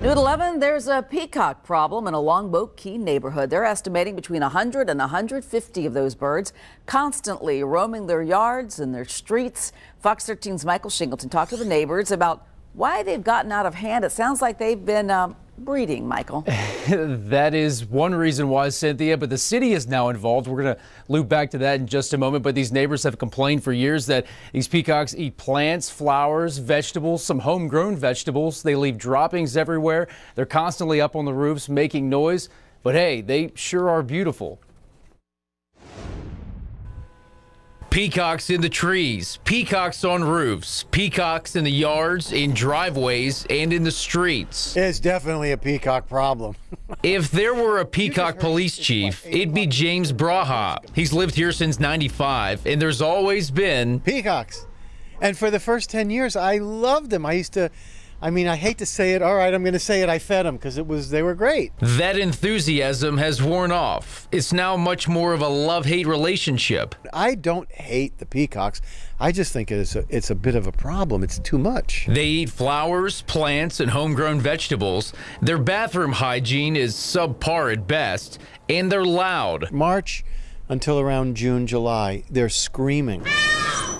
New at 11, there's a peacock problem in a Longboat Key neighborhood. They're estimating between 100 and 150 of those birds constantly roaming their yards and their streets. Fox 13's Michael Shingleton talked to the neighbors about why they've gotten out of hand. It sounds like they've been breeding, Michael. That is one reason why, Cynthia, but the city is now involved. We're going to loop back to that in just a moment, but these neighbors have complained for years that these peacocks eat plants, flowers, vegetables, some homegrown vegetables. They leave droppings everywhere. They're constantly up on the roofs making noise, but hey, they sure are beautiful. Peacocks in the trees, peacocks on roofs, peacocks in the yards, in driveways, and in the streets. It's definitely a peacock problem. If there were a peacock police chief, it'd be James Braha. He's lived here since '95, and there's always been peacocks. And for the first 10 years, I loved them. I hate to say it. All right, I'm going to say it. I fed them because they were great. That enthusiasm has worn off. It's now much more of a love-hate relationship. I don't hate the peacocks. I just think it's a bit of a problem. It's too much. They eat flowers, plants, and homegrown vegetables. Their bathroom hygiene is subpar at best, and they're loud. March until around June, July, they're screaming.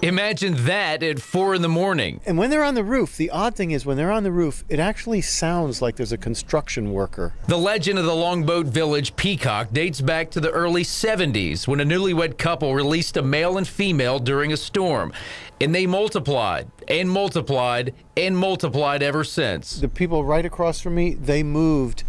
Imagine that at 4 in the morning. And when they're on the roof, the odd thing is when they're on the roof, it actually sounds like there's a construction worker. The legend of the Longboat Village peacock dates back to the early 70s when a newlywed couple released a male and female during a storm. And they multiplied and multiplied and multiplied ever since. The people right across from me, they moved.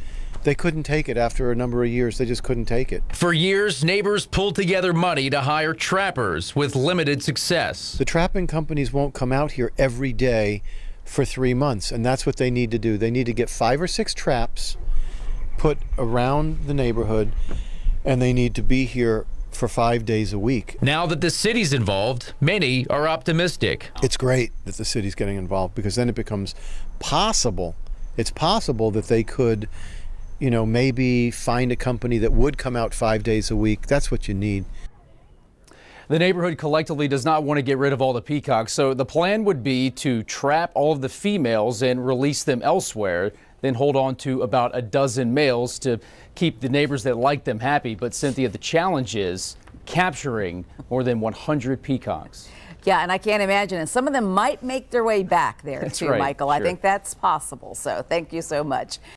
They couldn't take it after a number of years. They just couldn't take it. For years, neighbors pulled together money to hire trappers with limited success. The trapping companies won't come out here every day for 3 months, and that's what they need to do. They need to get 5 or 6 traps put around the neighborhood, and they need to be here for 5 days a week. Now that the city's involved, many are optimistic. It's great that the city's getting involved because then it becomes possible. It's possible that they could maybe find a company that would come out 5 days a week. That's what you need. The neighborhood collectively does not want to get rid of all the peacocks, so the plan would be to trap all of the females and release them elsewhere, then hold on to about a dozen males to keep the neighbors that like them happy. But Cynthia, the challenge is capturing more than 100 peacocks. Yeah, and I can't imagine. And some of them might make their way back there, That's too, right, Michael. sure. I think that's possible. So thank you so much.